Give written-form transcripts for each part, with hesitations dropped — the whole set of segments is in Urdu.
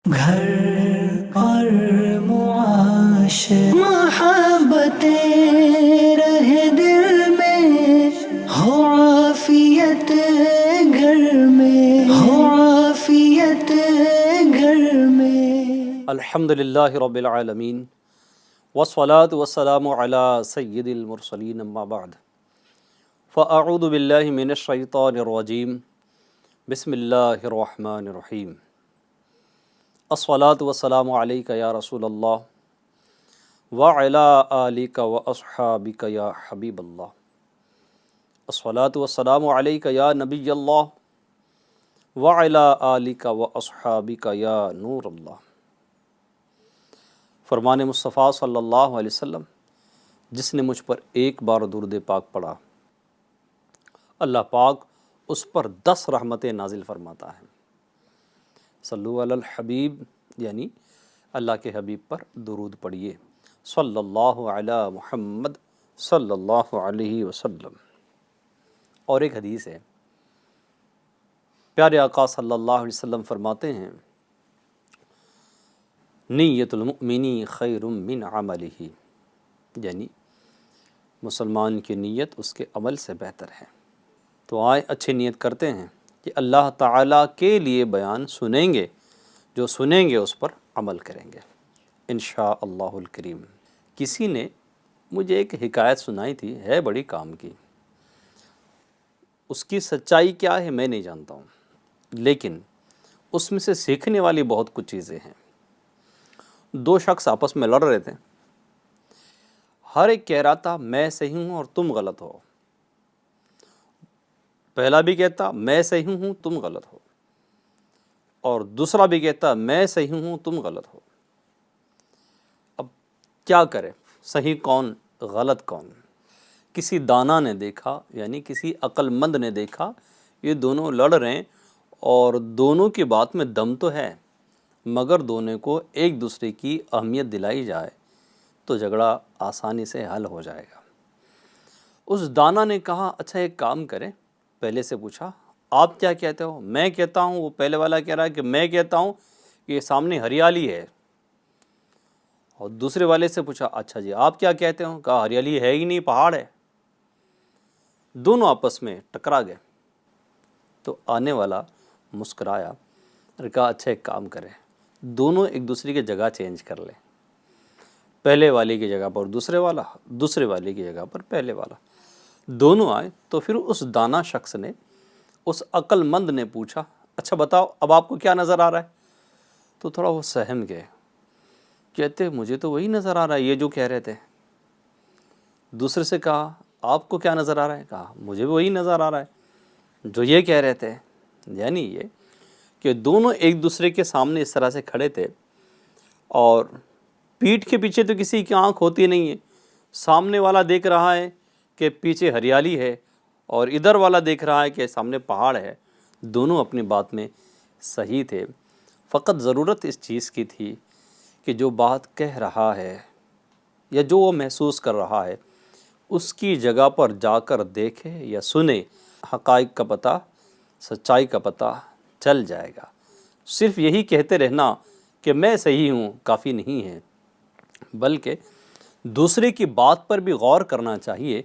گھر اور معاشر محبتیں رہے دل میں، ہو عافیت گھر میں، ہو عافیت گھر میں۔ الحمدللہ رب العالمین والصلاة والسلام علی سید المرسلین اما بعد فاعوذ باللہ من الشیطان الرجیم بسم اللہ الرحمن الرحیم الصلاة والسلام علیک یا رسول اللہ وعلی آلک واصحابک یا حبیب اللہ الصلاة والسلام علیک یا نبی اللہ وعلی آلک واصحابک یا نور اللہ۔ فرمان مصطفیٰ صلی اللہ علیہ وسلم، جس نے مجھ پر ایک بار درود پاک پڑھا اللہ پاک اس پر 10 رحمتیں نازل فرماتا ہے۔ صلو علی الحبیب، یعنی اللہ کے حبیب پر درود پڑھیے، صلی اللہ علی محمد صلی اللہ علیہ وسلم۔ اور ایک حدیث ہے، پیارے آقا صلی اللہ علیہ وسلم فرماتے ہیں، نیت المؤمنی خیر من عملہ، یعنی مسلمان کی نیت اس کے عمل سے بہتر ہے۔ تو آئے اچھی نیت کرتے ہیں کہ اللہ تعالیٰ کے لیے بیان سنیں گے، جو سنیں گے اس پر عمل کریں گے انشاءاللہ الکریم۔ کسی نے مجھے ایک حکایت سنائی تھی، ہے بڑی کام کی، اس کی سچائی کیا ہے میں نہیں جانتا ہوں، لیکن اس میں سے سیکھنے والی بہت کچھ چیزیں ہیں۔ 2 شخص آپس میں لڑ رہے تھے، ہر ایک کہہ رہا تھا میں صحیح ہوں اور تم غلط ہو، پہلا بھی کہتا میں صحیح ہوں تم غلط ہو، اور دوسرا بھی کہتا میں صحیح ہوں تم غلط ہو۔ اب کیا کرے، صحیح کون غلط کون؟ کسی دانا نے دیکھا، یعنی کسی عقل مند نے دیکھا یہ دونوں لڑ رہے ہیں اور دونوں کی بات میں دم تو ہے، مگر دونوں کو ایک دوسرے کی اہمیت دلائی جائے تو جھگڑا آسانی سے حل ہو جائے گا۔ اس دانا نے کہا اچھا ایک کام کریں، پہلے سے پوچھا آپ کیا کہتے ہو؟ میں کہتا ہوں، وہ پہلے والا کہہ رہا ہے کہ میں کہتا ہوں کہ یہ سامنے ہریالی ہے، اور دوسرے والے سے پوچھا اچھا جی آپ کیا کہتے ہو؟ کہا ہریالی ہے ہی نہیں، پہاڑ ہے۔ دونوں آپس میں ٹکرا گئے۔ تو آنے والا مسکرایا اور کہا اچھا ایک کام کریں، دونوں ایک دوسرے کی جگہ چینج کر لیں، پہلے والے کی جگہ پر دوسرے والا، دوسرے والے کی جگہ پر پہلے والا۔ دونوں آئے تو پھر اس دانا شخص نے اس عقل مند نے پوچھا اچھا بتاؤ اب آپ کو کیا نظر آ رہا ہے؟ تو تھوڑا وہ سہم گئے، کہتے مجھے تو وہی نظر آ رہا ہے یہ جو کہہ رہے تھے۔ دوسرے سے کہا آپ کو کیا نظر آ رہا ہے؟ کہا مجھے وہی نظر آ رہا ہے جو یہ کہہ رہے تھے۔ یعنی یہ کہ دونوں ایک دوسرے کے سامنے اس طرح سے کھڑے تھے، اور پیٹھ کے پیچھے تو کسی کی آنکھ ہوتی نہیں ہے، سامنے والا دیکھ رہا ہے کہ پیچھے ہریالی ہے اور ادھر والا دیکھ رہا ہے کہ سامنے پہاڑ ہے، دونوں اپنی بات میں صحیح تھے۔ فقط ضرورت اس چیز کی تھی کہ جو بات کہہ رہا ہے یا جو وہ محسوس کر رہا ہے اس کی جگہ پر جا کر دیکھے یا سنے، حقائق کا پتہ، سچائی کا پتہ چل جائے گا۔ صرف یہی کہتے رہنا کہ میں صحیح ہوں کافی نہیں ہے، بلکہ دوسرے کی بات پر بھی غور کرنا چاہیے،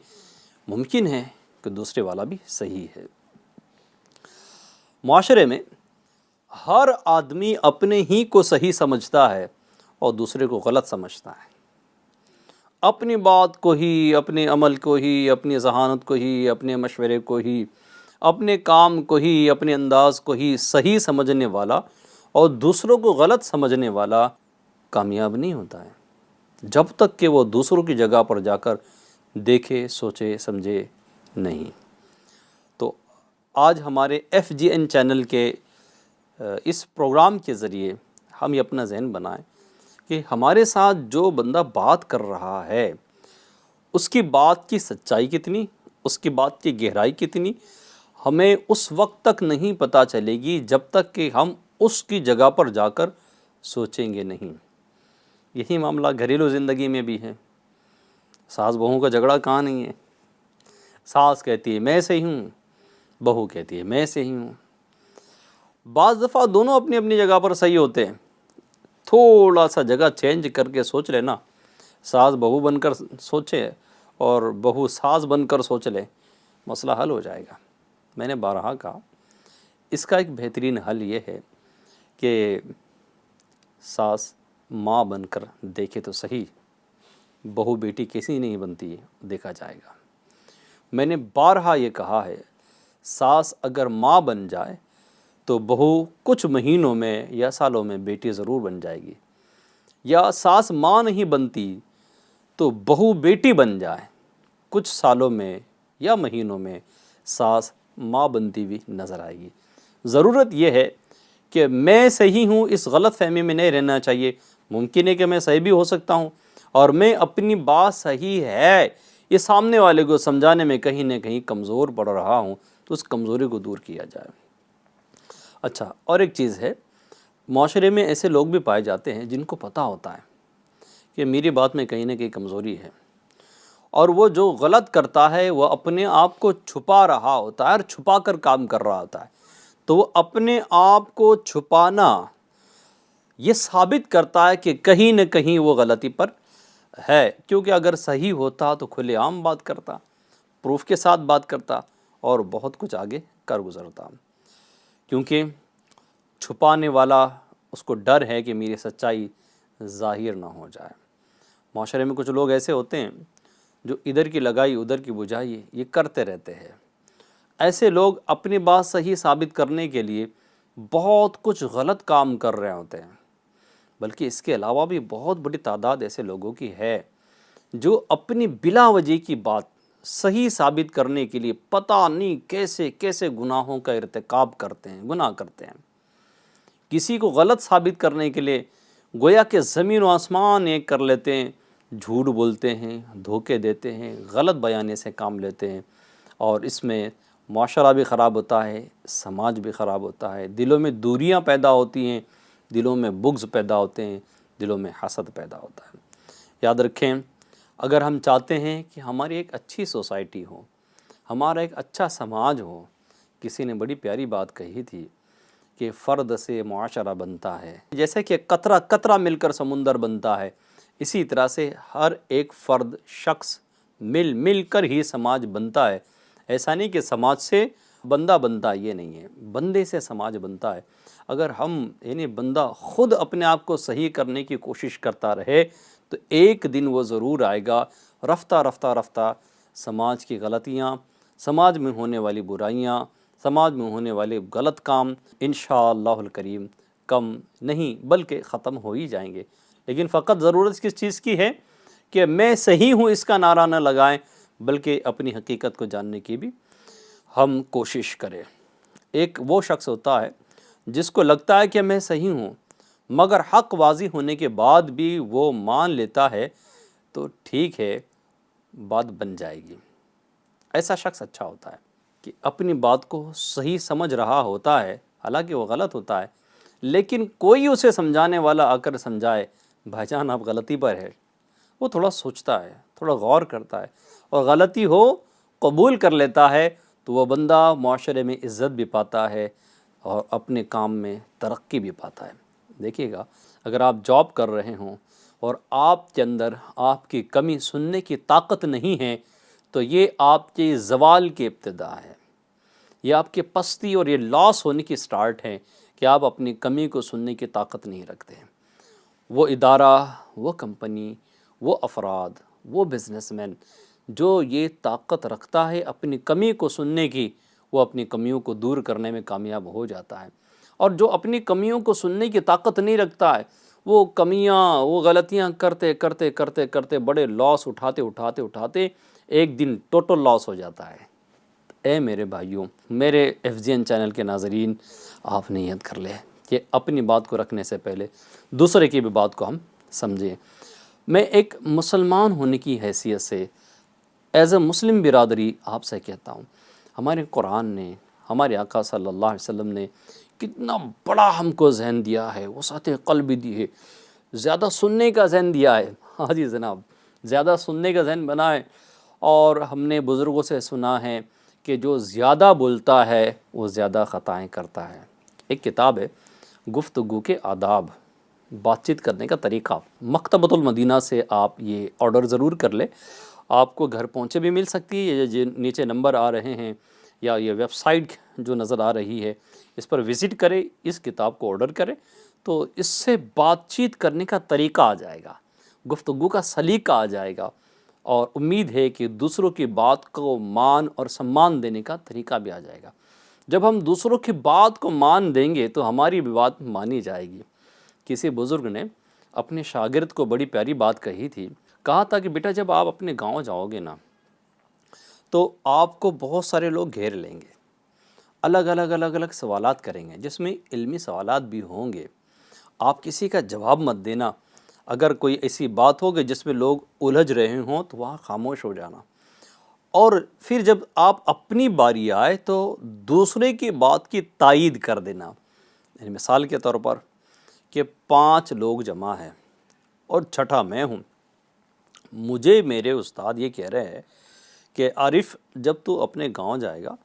ممکن ہے کہ دوسرے والا بھی صحیح ہے۔ معاشرے میں ہر آدمی اپنے ہی کو صحیح سمجھتا ہے اور دوسرے کو غلط سمجھتا ہے، اپنی بات کو ہی، اپنے عمل کو ہی، اپنی ذہانت کو ہی، اپنے مشورے کو ہی، اپنے کام کو ہی، اپنے انداز کو ہی صحیح سمجھنے والا اور دوسروں کو غلط سمجھنے والا کامیاب نہیں ہوتا ہے جب تک کہ وہ دوسروں کی جگہ پر جا کر دیکھے، سوچے، سمجھے نہیں۔ تو آج ہمارے FGN چینل کے اس پروگرام کے ذریعے ہم یہ اپنا ذہن بنائیں کہ ہمارے ساتھ جو بندہ بات کر رہا ہے اس کی بات کی سچائی کتنی، اس کی بات کی گہرائی کتنی، ہمیں اس وقت تک نہیں پتہ چلے گی جب تک کہ ہم اس کی جگہ پر جا کر سوچیں گے نہیں۔ یہی معاملہ گھریلو زندگی میں بھی ہے، ساس بہو کا جھگڑا کہاں نہیں ہے؟ ساس کہتی ہے میں صحیح ہوں، بہو کہتی ہے میں صحیح ہوں۔ بعض دفعہ دونوں اپنی اپنی جگہ پر صحیح ہوتے ہیں، تھوڑا سا جگہ چینج کر کے سوچ لینا، ساز بہو بن کر سوچے اور بہو ساز بن کر سوچ لے، مسئلہ حل ہو جائے گا۔ میں نے بارہا کہا اس کا ایک بہترین حل یہ ہے کہ ساس ماں بن کر دیکھے تو صحیح، بہو بیٹی کیسی نہیں بنتی دیکھا جائے گا۔ میں نے بارہا یہ کہا ہے ساس اگر ماں بن جائے تو بہو کچھ مہینوں میں یا سالوں میں بیٹی ضرور بن جائے گی، یا ساس ماں نہیں بنتی تو بہو بیٹی بن جائے، کچھ سالوں میں یا مہینوں میں ساس ماں بنتی بھی نظر آئے گی۔ ضرورت یہ ہے کہ میں صحیح ہوں اس غلط فہمی میں نہیں رہنا چاہیے۔ ممکن ہے کہ میں صحیح بھی ہو سکتا ہوں اور میں اپنی بات صحیح ہے یہ سامنے والے کو سمجھانے میں کہیں نہ کہیں کمزور پڑ رہا ہوں، تو اس کمزوری کو دور کیا جائے۔ اچھا، اور ایک چیز ہے، معاشرے میں ایسے لوگ بھی پائے جاتے ہیں جن کو پتہ ہوتا ہے کہ میری بات میں کہیں نہ کہیں کمزوری ہے، اور وہ جو غلط کرتا ہے وہ اپنے آپ کو چھپا رہا ہوتا ہے اور چھپا کر کام کر رہا ہوتا ہے۔ تو وہ اپنے آپ کو چھپانا یہ ثابت کرتا ہے کہ کہیں نہ کہیں وہ غلطی پر ہے، کیونکہ اگر صحیح ہوتا تو کھلے عام بات کرتا، پروف کے ساتھ بات کرتا اور بہت کچھ آگے کر گزرتا۔ کیونکہ چھپانے والا اس کو ڈر ہے کہ میری سچائی ظاہر نہ ہو جائے۔ معاشرے میں کچھ لوگ ایسے ہوتے ہیں جو ادھر کی لگائی ادھر کی بجھائی یہ کرتے رہتے ہیں۔ ایسے لوگ اپنی بات صحیح ثابت کرنے کے لیے بہت کچھ غلط کام کر رہے ہوتے ہیں، بلکہ اس کے علاوہ بھی بہت بڑی تعداد ایسے لوگوں کی ہے جو اپنی بلا وجہ کی بات صحیح ثابت کرنے کے لیے پتہ نہیں کیسے کیسے گناہوں کا ارتکاب کرتے ہیں، گناہ کرتے ہیں۔ کسی کو غلط ثابت کرنے کے لیے گویا کہ زمین و آسمان ایک کر لیتے ہیں، جھوٹ بولتے ہیں، دھوکے دیتے ہیں، غلط بیانے سے کام لیتے ہیں، اور اس میں معاشرہ بھی خراب ہوتا ہے، سماج بھی خراب ہوتا ہے، دلوں میں دوریاں پیدا ہوتی ہیں، دلوں میں بغض پیدا ہوتے ہیں، دلوں میں حسد پیدا ہوتا ہے۔ یاد رکھیں، اگر ہم چاہتے ہیں کہ ہماری ایک اچھی سوسائٹی ہو، ہمارا ایک اچھا سماج ہو، کسی نے بڑی پیاری بات کہی تھی کہ فرد سے معاشرہ بنتا ہے، جیسے کہ قطرہ قطرہ مل کر سمندر بنتا ہے، اسی طرح سے ہر ایک فرد شخص مل کر ہی سماج بنتا ہے۔ ایسا نہیں کہ سماج سے بندہ بنتا، یہ نہیں ہے، بندے سے سماج بنتا ہے۔ اگر ہم یعنی بندہ خود اپنے آپ کو صحیح کرنے کی کوشش کرتا رہے تو ایک دن وہ ضرور آئے گا، رفتہ رفتہ سماج کی غلطیاں، سماج میں ہونے والی برائیاں، سماج میں ہونے والے غلط کام انشاءاللہ الکریم کم نہیں بلکہ ختم ہو ہی جائیں گے۔ لیکن فقط ضرورت کس چیز کی ہے کہ میں صحیح ہوں اس کا نعرہ نہ لگائیں، بلکہ اپنی حقیقت کو جاننے کی بھی ہم کوشش کریں۔ ایک وہ شخص ہوتا ہے جس کو لگتا ہے کہ میں صحیح ہوں، مگر حق واضح ہونے کے بعد بھی وہ مان لیتا ہے تو ٹھیک ہے، بات بن جائے گی۔ ایسا شخص اچھا ہوتا ہے کہ اپنی بات کو صحیح سمجھ رہا ہوتا ہے، حالانکہ وہ غلط ہوتا ہے، لیکن کوئی اسے سمجھانے والا آ کر سمجھائے بھائی جان آپ غلطی پر ہے، وہ تھوڑا سوچتا ہے، تھوڑا غور کرتا ہے، اور غلطی ہو قبول کر لیتا ہے تو وہ بندہ معاشرے میں عزت بھی پاتا ہے اور اپنے کام میں ترقی بھی پاتا ہے۔ دیکھیے گا، اگر آپ جاب کر رہے ہوں اور آپ کے اندر آپ کی کمی سننے کی طاقت نہیں ہے تو یہ آپ کے زوال کی ابتدا ہے، یہ آپ کے پستی اور یہ لاس ہونے کی سٹارٹ ہے کہ آپ اپنی کمی کو سننے کی طاقت نہیں رکھتے ہیں۔ وہ ادارہ، وہ کمپنی، وہ افراد، وہ بزنس مین جو یہ طاقت رکھتا ہے اپنی کمی کو سننے کی، وہ اپنی کمیوں کو دور کرنے میں کامیاب ہو جاتا ہے، اور جو اپنی کمیوں کو سننے کی طاقت نہیں رکھتا ہے وہ کمیاں، وہ غلطیاں کرتے بڑے لاس اٹھاتے ایک دن ٹوٹل لاس ہو جاتا ہے۔ اے میرے بھائیوں، میرے ایف جی این چینل کے ناظرین، آپ نیت کر لیں کہ اپنی بات کو رکھنے سے پہلے دوسرے کی بھی بات کو ہم سمجھیں۔ میں ایک مسلمان ہونے کی حیثیت سے ایز اے مسلم برادری آپ سے کہتا ہوں، ہمارے قرآن نے، ہمارے آقا صلی اللہ علیہ وسلم نے کتنا بڑا ہم کو ذہن دیا ہے، وسعت قلب بھی دی ہے، زیادہ سننے کا ذہن دیا ہے۔ ہاں جی جناب، زیادہ سننے کا ذہن بنا ہے، اور ہم نے بزرگوں سے سنا ہے کہ جو زیادہ بولتا ہے وہ زیادہ خطائیں کرتا ہے۔ ایک کتاب ہے گفتگو کے آداب، بات چیت کرنے کا طریقہ، مکتبۃ المدینہ سے آپ یہ آرڈر ضرور کر لیں، آپ کو گھر پہنچے بھی مل سکتی ہے، یہ جو نیچے نمبر آ رہے ہیں یا یہ ویب سائٹ جو نظر آ رہی ہے اس پر وزٹ کریں، اس کتاب کو آرڈر کریں، تو اس سے بات چیت کرنے کا طریقہ آ جائے گا، گفتگو کا سلیقہ آ جائے گا، اور امید ہے کہ دوسروں کی بات کو مان اور سمان دینے کا طریقہ بھی آ جائے گا۔ جب ہم دوسروں کی بات کو مان دیں گے تو ہماری بھی بات مانی جائے گی۔ کسی بزرگ نے اپنے شاگرد کو بڑی پیاری بات کہی تھی، کہا تھا کہ بیٹا جب آپ اپنے گاؤں جاؤ گے نا تو آپ کو بہت سارے لوگ گھیر لیں گے، الگ الگ سوالات کریں گے، جس میں علمی سوالات بھی ہوں گے، آپ کسی کا جواب مت دینا، اگر کوئی ایسی بات ہو کہ جس میں لوگ الجھ رہے ہوں تو وہاں خاموش ہو جانا، اور پھر جب آپ اپنی باری آئے تو دوسرے کی بات کی تائید کر دینا۔ یعنی مثال کے طور پر کہ 5 لوگ جمع ہیں اور چھٹا میں ہوں، مجھے میرے استاد یہ کہہ رہے ہیں کہ عارف جب تو اپنے گاؤں جائے گا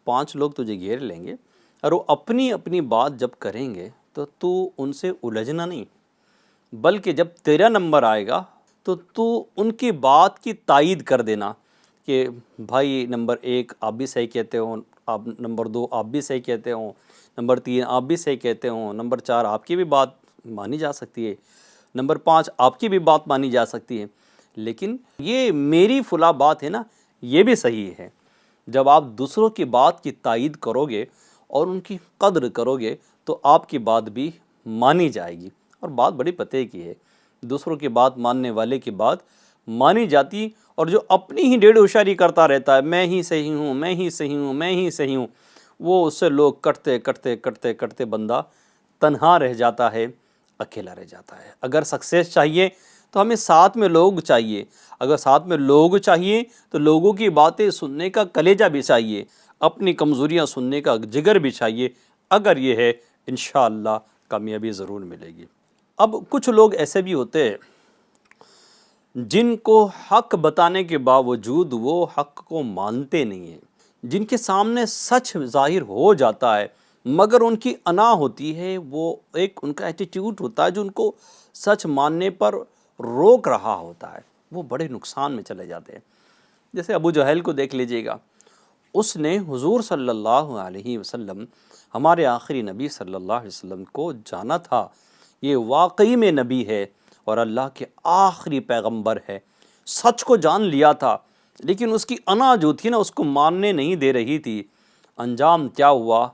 5 لوگ تجھے گھیر لیں گے، اور وہ اپنی اپنی بات جب کریں گے تو ان سے الجھنا نہیں، بلکہ جب تیرا نمبر آئے گا تو ان کی بات کی تائید کر دینا کہ بھائی نمبر 1 آپ بھی صحیح کہتے ہو، آپ نمبر 2 آپ بھی صحیح کہتے ہو، نمبر 3 آپ بھی صحیح کہتے ہو، نمبر 4 آپ کی بھی بات مانی جا سکتی ہے، نمبر 5 آپ کی بھی بات مانی جا سکتی ہے، لیکن یہ میری فلاں بات ہے نا یہ بھی صحیح ہے۔ جب آپ دوسروں کی بات کی تائید کرو گے اور ان کی قدر کرو گے تو آپ کی بات بھی مانی جائے گی، اور بات بڑی پتے کی ہے، دوسروں کی بات ماننے والے کی بات مانی جاتی، اور جو اپنی ہی ڈیڑھ ہوشیاری کرتا رہتا ہے، میں ہی صحیح ہوں، میں ہی صحیح ہوں، میں ہی صحیح ہوں، وہ اس سے لوگ کٹتے بندہ تنہا رہ جاتا ہے، اکیلا رہ جاتا ہے۔ اگر سکسیس چاہیے تو ہمیں ساتھ میں لوگ چاہیے، اگر ساتھ میں لوگ چاہیے تو لوگوں کی باتیں سننے کا کلیجہ بھی چاہیے، اپنی کمزوریاں سننے کا جگر بھی چاہیے، اگر یہ ہے انشاءاللہ کامیابی ضرور ملے گی۔ اب کچھ لوگ ایسے بھی ہوتے ہیں جن کو حق بتانے کے باوجود وہ حق کو مانتے نہیں ہیں، جن کے سامنے سچ ظاہر ہو جاتا ہے مگر ان کی انا ہوتی ہے، وہ ایک ان کا ایٹیٹیوڈ ہوتا ہے جو ان کو سچ ماننے پر روک رہا ہوتا ہے، وہ بڑے نقصان میں چلے جاتے ہیں۔ جیسے ابو جہل کو دیکھ لیجئے گا، اس نے حضور صلی اللہ علیہ وسلم ہمارے آخری نبی صلی اللہ علیہ وسلم کو جانا تھا، یہ واقعی میں نبی ہے اور اللہ کے آخری پیغمبر ہے، سچ کو جان لیا تھا، لیکن اس کی انا جو تھی نا اس کو ماننے نہیں دے رہی تھی۔ انجام کیا ہوا؟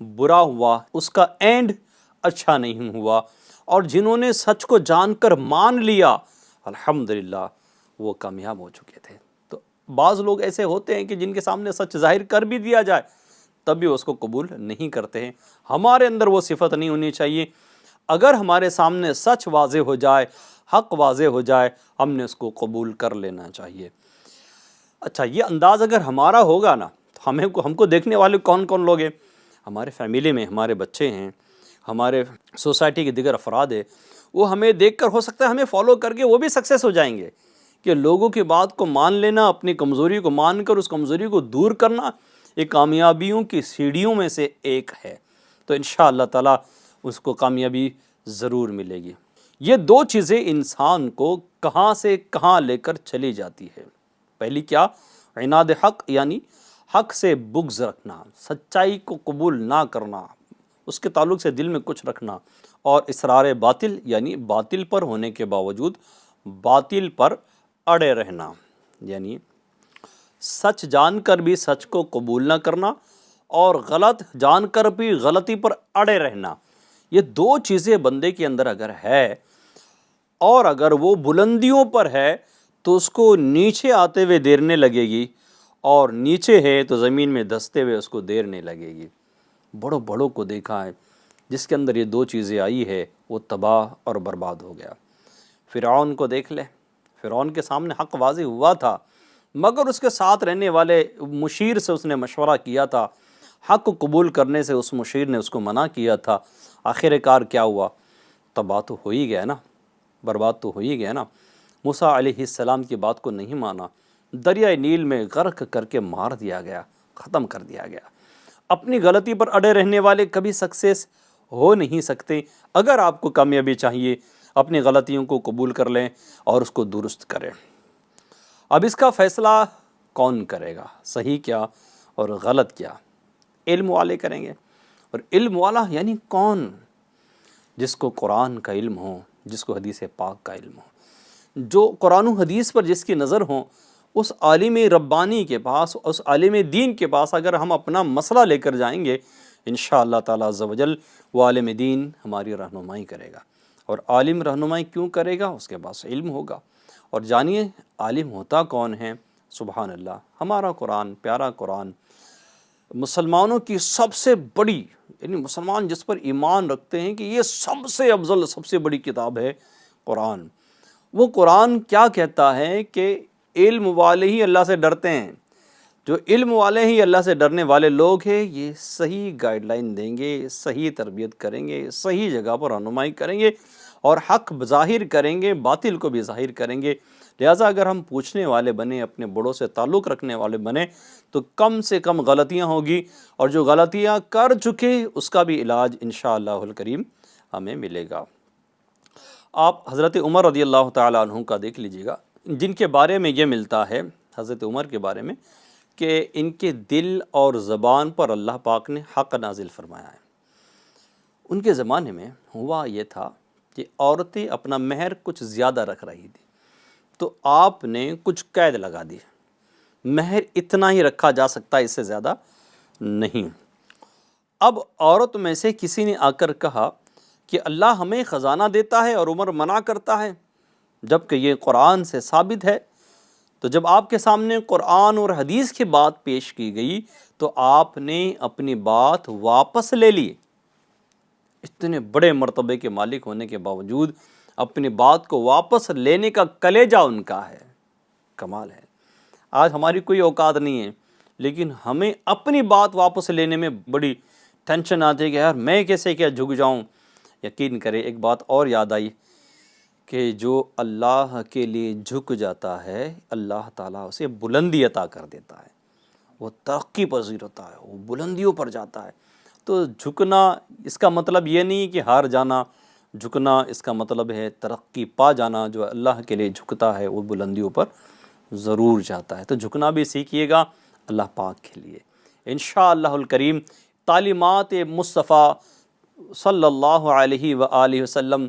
برا ہوا، اس کا اینڈ اچھا نہیں ہوا، اور جنہوں نے سچ کو جان کر مان لیا الحمدللہ وہ کامیاب ہو چکے تھے۔ تو بعض لوگ ایسے ہوتے ہیں کہ جن کے سامنے سچ ظاہر کر بھی دیا جائے تب بھی اس کو قبول نہیں کرتے ہیں۔ ہمارے اندر وہ صفت نہیں ہونی چاہیے، اگر ہمارے سامنے سچ واضح ہو جائے، حق واضح ہو جائے، ہم نے اس کو قبول کر لینا چاہیے۔ اچھا یہ انداز اگر ہمارا ہوگا نا تو ہم کو دیکھنے والے کون کون لوگ ہیں؟ ہمارے فیملی میں ہمارے بچے ہیں، ہمارے سوسائٹی کے دیگر افراد ہیں، وہ ہمیں دیکھ کر ہو سکتا ہے ہمیں فالو کر کے وہ بھی سکسیس ہو جائیں گے، کہ لوگوں کی بات کو مان لینا، اپنی کمزوری کو مان کر اس کمزوری کو دور کرنا، یہ کامیابیوں کی سیڑھیوں میں سے ایک ہے، تو انشاءاللہ تعالی اس کو کامیابی ضرور ملے گی۔ یہ 2 چیزیں انسان کو کہاں سے کہاں لے کر چلی جاتی ہے۔ پہلی کیا؟ عناد حق، یعنی حق سے بغض رکھنا، سچائی کو قبول نہ کرنا، اس کے تعلق سے دل میں کچھ رکھنا، اور اصرار باطل، یعنی باطل پر ہونے کے باوجود باطل پر اڑے رہنا، یعنی سچ جان کر بھی سچ کو قبول نہ کرنا اور غلط جان کر بھی غلطی پر اڑے رہنا۔ یہ 2 چیزیں بندے کے اندر اگر ہے اور اگر وہ بلندیوں پر ہے تو اس کو نیچے آتے ہوئے دیر نہیں لگے گی، اور نیچے ہے تو زمین میں دھستے ہوئے اس کو دیر نہیں لگے گی۔ بڑوں کو دیکھا ہے جس کے اندر یہ 2 چیزیں آئی ہے وہ تباہ اور برباد ہو گیا۔ فرعون کو دیکھ لے، فرعون کے سامنے حق واضح ہوا تھا مگر اس کے ساتھ رہنے والے مشیر سے اس نے مشورہ کیا تھا، حق کو قبول کرنے سے اس مشیر نے اس کو منع کیا تھا، آخر کار کیا ہوا؟ تباہ تو ہو ہی گیا نا، برباد تو ہو ہی گیا نا۔ موسیٰ علیہ السلام کی بات کو نہیں مانا، دریائے نیل میں غرق کر کے مار دیا گیا، ختم کر دیا گیا۔ اپنی غلطی پر اڑے رہنے والے کبھی سکسیس ہو نہیں سکتے۔ اگر آپ کو کامیابی چاہیے، اپنی غلطیوں کو قبول کر لیں اور اس کو درست کریں۔ اب اس کا فیصلہ کون کرے گا، صحیح کیا اور غلط کیا؟ علم والے کریں گے۔ اور علم والا یعنی کون؟ جس کو قرآن کا علم ہو، جس کو حدیث پاک کا علم ہو، جو قرآن و حدیث پر جس کی نظر ہو، اس عالم ربانی کے پاس، اس عالم دین کے پاس اگر ہم اپنا مسئلہ لے کر جائیں گے، انشاءاللہ تعالی عز و جل وہ عالم دین ہماری رہنمائی کرے گا۔ اور عالم رہنمائی کیوں کرے گا؟ اس کے پاس علم ہوگا۔ اور جانیے عالم ہوتا کون ہے؟ سبحان اللہ، ہمارا قرآن، پیارا قرآن، مسلمانوں کی سب سے بڑی، یعنی مسلمان جس پر ایمان رکھتے ہیں کہ یہ سب سے افضل، سب سے بڑی کتاب ہے قرآن۔ وہ قرآن کیا کہتا ہے کہ علم والے ہی اللہ سے ڈرتے ہیں۔ جو علم والے ہی اللہ سے ڈرنے والے لوگ ہیں، یہ صحیح گائیڈ لائن دیں گے، صحیح تربیت کریں گے، صحیح جگہ پر رہنمائی کریں گے اور حق ظاہر کریں گے، باطل کو بھی ظاہر کریں گے۔ لہٰذا اگر ہم پوچھنے والے بنیں، اپنے بڑوں سے تعلق رکھنے والے بنیں، تو کم سے کم غلطیاں ہوگی، اور جو غلطیاں کر چکے اس کا بھی علاج انشاءاللہ الکریم ہمیں ملے گا۔ آپ حضرت عمر رضی اللہ تعالیٰ عنہ کا دیکھ لیجئے گا، جن کے بارے میں یہ ملتا ہے، حضرت عمر کے بارے میں، کہ ان کے دل اور زبان پر اللہ پاک نے حق نازل فرمایا ہے۔ ان کے زمانے میں ہوا یہ تھا کہ عورتیں اپنا مہر کچھ زیادہ رکھ رہی تھی، تو آپ نے کچھ قید لگا دی، مہر اتنا ہی رکھا جا سکتا ہے، اس سے زیادہ نہیں۔ اب عورت میں سے کسی نے آ کر کہا کہ اللہ ہمیں خزانہ دیتا ہے اور عمر منع کرتا ہے، جبکہ یہ قرآن سے ثابت ہے۔ تو جب آپ کے سامنے قرآن اور حدیث کی بات پیش کی گئی تو آپ نے اپنی بات واپس لے لی۔ اتنے بڑے مرتبے کے مالک ہونے کے باوجود اپنی بات کو واپس لینے کا کلیجہ ان کا ہے۔ کمال ہے۔ آج ہماری کوئی اوقات نہیں ہے، لیکن ہمیں اپنی بات واپس لینے میں بڑی ٹینشن آتی ہے کہ یار میں کیسے کیا جھک جاؤں۔ یقین کرے ایک بات اور یاد آئی کہ جو اللہ کے لیے جھک جاتا ہے، اللہ تعالیٰ اسے بلندی عطا کر دیتا ہے، وہ ترقی پذیر ہوتا ہے، وہ بلندیوں پر جاتا ہے۔ تو جھکنا اس کا مطلب یہ نہیں کہ ہار جانا، جھکنا اس کا مطلب ہے ترقی پا جانا۔ جو اللہ کے لیے جھکتا ہے وہ بلندیوں پر ضرور جاتا ہے۔ تو جھکنا بھی سیکھیے گا اللہ پاک کے لیے انشاءاللہ الکریم۔ تعلیمات مصطفیٰ صلی اللہ علیہ وآلہ وسلم،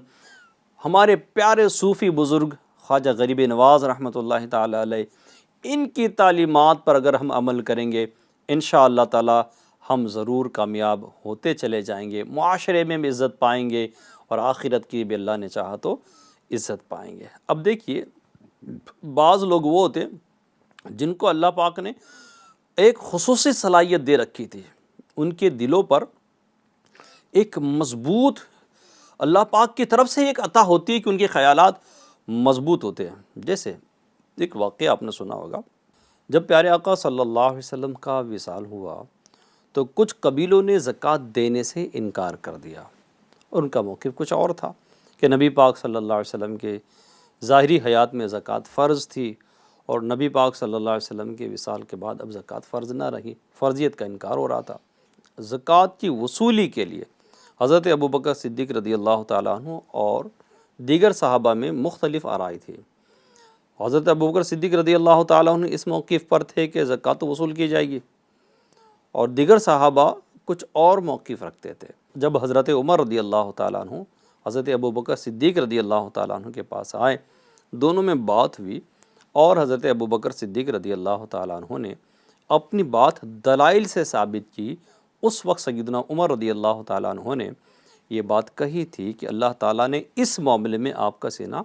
ہمارے پیارے صوفی بزرگ خواجہ غریب نواز رحمۃ اللہ تعالی علیہ، ان کی تعلیمات پر اگر ہم عمل کریں گے انشاءاللہ تعالی ہم ضرور کامیاب ہوتے چلے جائیں گے، معاشرے میں بھی عزت پائیں گے اور آخرت کی بھی اللہ نے چاہا تو عزت پائیں گے۔ اب دیکھیے بعض لوگ وہ ہوتے جن کو اللہ پاک نے ایک خصوصی صلاحیت دے رکھی تھی، ان کے دلوں پر ایک مضبوط اللہ پاک کی طرف سے ایک عطا ہوتی ہے کہ ان کے خیالات مضبوط ہوتے ہیں۔ جیسے ایک واقعہ آپ نے سنا ہوگا، جب پیارے آقا صلی اللہ علیہ وسلم کا وصال ہوا تو کچھ قبیلوں نے زکوٰۃ دینے سے انکار کر دیا، اور ان کا موقف کچھ اور تھا کہ نبی پاک صلی اللہ علیہ وسلم کے ظاہری حیات میں زکوٰۃ فرض تھی، اور نبی پاک صلی اللہ علیہ وسلم کے وصال کے بعد اب زکوٰۃ فرض نہ رہی، فرضیت کا انکار ہو رہا تھا۔ زکوٰۃ کی وصولی کے لیے حضرت ابوبکر صدیق رضی اللہ تعالیٰ عنہ اور دیگر صحابہ میں مختلف آرائیں تھی۔ حضرت ابوبکر صدیق رضی اللہ تعالیٰ عنہ اس موقف پر تھے کہ زکوٰۃ وصول کی جائے گی، اور دیگر صحابہ کچھ اور موقف رکھتے تھے۔ جب حضرت عمر رضی اللہ تعالیٰ عنہ حضرت ابوبکر صدیق رضی اللہ تعالیٰ عنہ کے پاس آئے، دونوں میں بات ہوئی، اور حضرت ابوبکر صدیق رضی اللہ تعالیٰ عنہ نے اپنی بات دلائل سے ثابت کی۔ اس وقت سیدنا عمر رضی اللہ تعالیٰ عنہ نے یہ بات کہی تھی کہ اللہ تعالیٰ نے اس معاملے میں آپ کا سینہ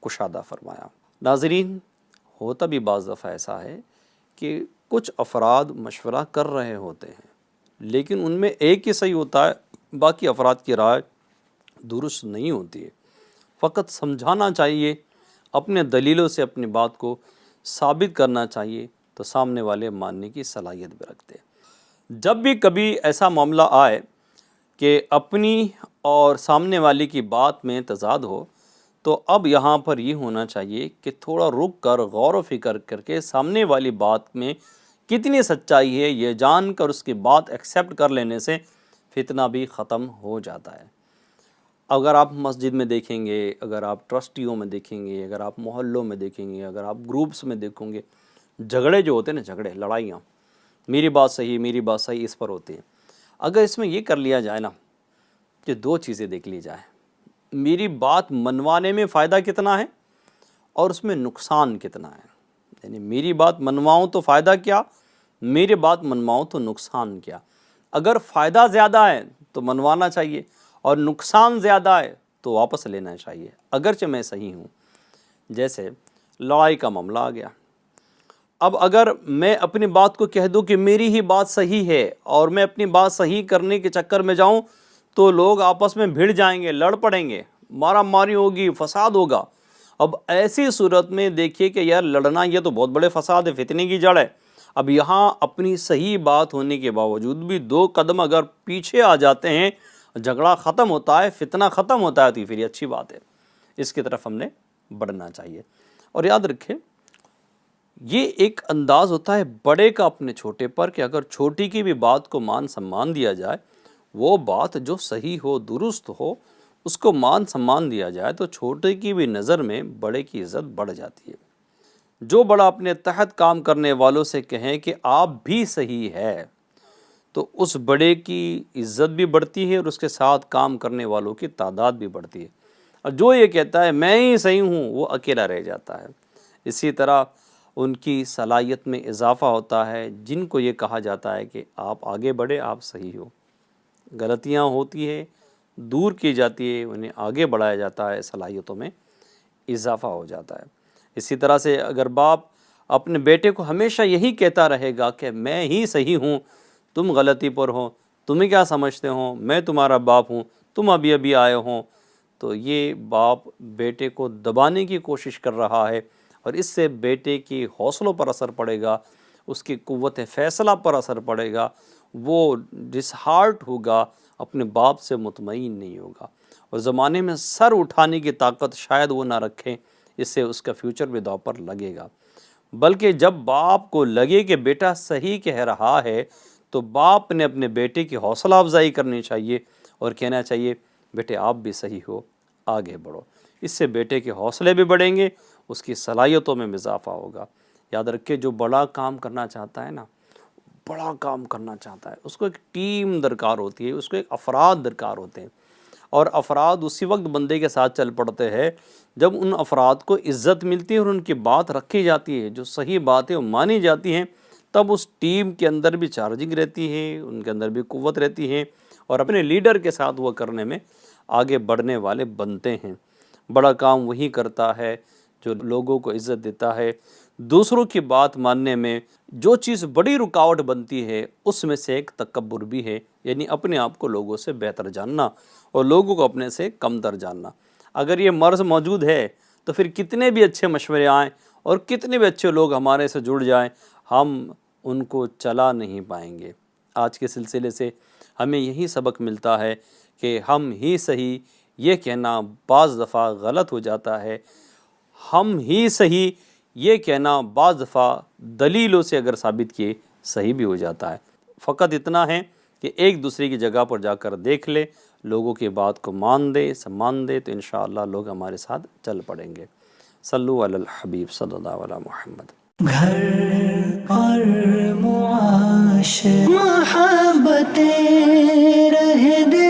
کشادہ فرمایا۔ ناظرین، ہوتا بھی بعض دفعہ ایسا ہے کہ کچھ افراد مشورہ کر رہے ہوتے ہیں، لیکن ان میں ایک ہی صحیح ہوتا ہے، باقی افراد کی رائے درست نہیں ہوتی ہے۔ فقط سمجھانا چاہیے، اپنے دلیلوں سے اپنی بات کو ثابت کرنا چاہیے، تو سامنے والے ماننے کی صلاحیت بھی رکھتے ہیں۔ جب بھی کبھی ایسا معاملہ آئے کہ اپنی اور سامنے والے کی بات میں تضاد ہو، تو اب یہاں پر یہ ہونا چاہیے کہ تھوڑا رک کر غور و فکر کر کے سامنے والی بات میں کتنی سچائی ہے یہ جان کر اس کی بات ایکسیپٹ کر لینے سے فتنہ بھی ختم ہو جاتا ہے۔ اگر آپ مسجد میں دیکھیں گے، اگر آپ ٹرسٹیوں میں دیکھیں گے، اگر آپ محلوں میں دیکھیں گے، اگر آپ گروپس میں دیکھیں گے، جھگڑے جو ہوتے ہیں نا، جھگڑے، لڑائیاں، میری بات صحیح، میری بات صحیح، اس پر ہوتی ہیں۔ اگر اس میں یہ کر لیا جائے نا کہ دو چیزیں دیکھ لی جائیں، میری بات منوانے میں فائدہ کتنا ہے اور اس میں نقصان کتنا ہے، یعنی میری بات منواؤں تو فائدہ کیا، میری بات منواؤں تو نقصان کیا۔ اگر فائدہ زیادہ ہے تو منوانا چاہیے اور نقصان زیادہ ہے تو واپس لینا چاہیے، اگرچہ میں صحیح ہوں۔ جیسے لڑائی کا معاملہ آ گیا، اب اگر میں اپنی بات کو کہہ دوں کہ میری ہی بات صحیح ہے اور میں اپنی بات صحیح کرنے کے چکر میں جاؤں تو لوگ آپس میں بھڑ جائیں گے، لڑ پڑیں گے، مارا ماری ہوگی، فساد ہوگا۔ اب ایسی صورت میں دیکھیے کہ یار لڑنا یہ تو بہت بڑے فساد ہے، فتنے کی جڑ ہے۔ اب یہاں اپنی صحیح بات ہونے کے باوجود بھی دو قدم اگر پیچھے آ جاتے ہیں، جھگڑا ختم ہوتا ہے، فتنہ ختم ہوتا ہے، تو پھر یہ اچھی بات ہے، اس کی طرف ہم نے بڑھنا چاہیے۔ اور یاد رکھیں، یہ ایک انداز ہوتا ہے بڑے کا اپنے چھوٹے پر کہ اگر چھوٹی کی بھی بات کو مان سمان دیا جائے، وہ بات جو صحیح ہو، درست ہو، اس کو مان سمان دیا جائے تو چھوٹے کی بھی نظر میں بڑے کی عزت بڑھ جاتی ہے۔ جو بڑا اپنے تحت کام کرنے والوں سے کہیں کہ آپ بھی صحیح ہے تو اس بڑے کی عزت بھی بڑھتی ہے اور اس کے ساتھ کام کرنے والوں کی تعداد بھی بڑھتی ہے، اور جو یہ کہتا ہے میں ہی صحیح ہوں وہ اکیلا رہ جاتا ہے۔ اسی طرح ان کی صلاحیت میں اضافہ ہوتا ہے، جن کو یہ کہا جاتا ہے کہ آپ آگے بڑھے، آپ صحیح ہو، غلطیاں ہوتی ہے دور کی جاتی ہے، انہیں آگے بڑھایا جاتا ہے، صلاحیتوں میں اضافہ ہو جاتا ہے۔ اسی طرح سے اگر باپ اپنے بیٹے کو ہمیشہ یہی کہتا رہے گا کہ میں ہی صحیح ہوں، تم غلطی پر ہو، تمہیں کیا سمجھتے ہو، میں تمہارا باپ ہوں، تم ابھی ابھی آئے ہوں، تو یہ باپ بیٹے کو دبانے کی کوشش کر رہا ہے، اور اس سے بیٹے کی حوصلوں پر اثر پڑے گا، اس کی قوت فیصلہ پر اثر پڑے گا، وہ ڈس ہارٹ ہوگا، اپنے باپ سے مطمئن نہیں ہوگا، اور زمانے میں سر اٹھانے کی طاقت شاید وہ نہ رکھیں، اس سے اس کا فیوچر بھی داؤ پر لگے گا۔ بلکہ جب باپ کو لگے کہ بیٹا صحیح کہہ رہا ہے تو باپ نے اپنے بیٹے کی حوصلہ افزائی کرنی چاہیے اور کہنا چاہیے بیٹے آپ بھی صحیح ہو، آگے بڑھو۔ اس سے بیٹے کے حوصلے بھی بڑھیں گے، اس کی صلاحیتوں میں اضافہ ہوگا۔ یاد رکھے، جو بڑا کام کرنا چاہتا ہے نا، بڑا کام کرنا چاہتا ہے، اس کو ایک ٹیم درکار ہوتی ہے، اس کو ایک افراد درکار ہوتے ہیں، اور افراد اسی وقت بندے کے ساتھ چل پڑتے ہیں جب ان افراد کو عزت ملتی ہے اور ان کی بات رکھی جاتی ہے، جو صحیح باتیں وہ مانی جاتی ہیں، تب اس ٹیم کے اندر بھی چارجنگ رہتی ہے، ان کے اندر بھی قوت رہتی ہے، اور اپنے لیڈر کے ساتھ وہ کرنے میں آگے بڑھنے والے بنتے ہیں۔ بڑا کام وہی کرتا ہے جو لوگوں کو عزت دیتا ہے۔ دوسروں کی بات ماننے میں جو چیز بڑی رکاوٹ بنتی ہے اس میں سے ایک تکبر بھی ہے، یعنی اپنے آپ کو لوگوں سے بہتر جاننا اور لوگوں کو اپنے سے کم تر جاننا۔ اگر یہ مرض موجود ہے تو پھر کتنے بھی اچھے مشورے آئیں اور کتنے بھی اچھے لوگ ہمارے سے جڑ جائیں، ہم ان کو چلا نہیں پائیں گے۔ آج کے سلسلے سے ہمیں یہی سبق ملتا ہے کہ ہم ہی صحیح یہ کہنا بعض دفعہ غلط ہو جاتا ہے، ہم ہی صحیح یہ کہنا بعض دفعہ دلیلوں سے اگر ثابت کیے صحیح بھی ہو جاتا ہے۔ فقط اتنا ہے کہ ایک دوسرے کی جگہ پر جا کر دیکھ لے، لوگوں کی بات کو مان دے، سمان دے، تو انشاءاللہ لوگ ہمارے ساتھ چل پڑیں گے۔ صلو علی الحبیب صلی اللہ علیہ محمد۔ گھر اور معاشرہ محبتیں رہ دل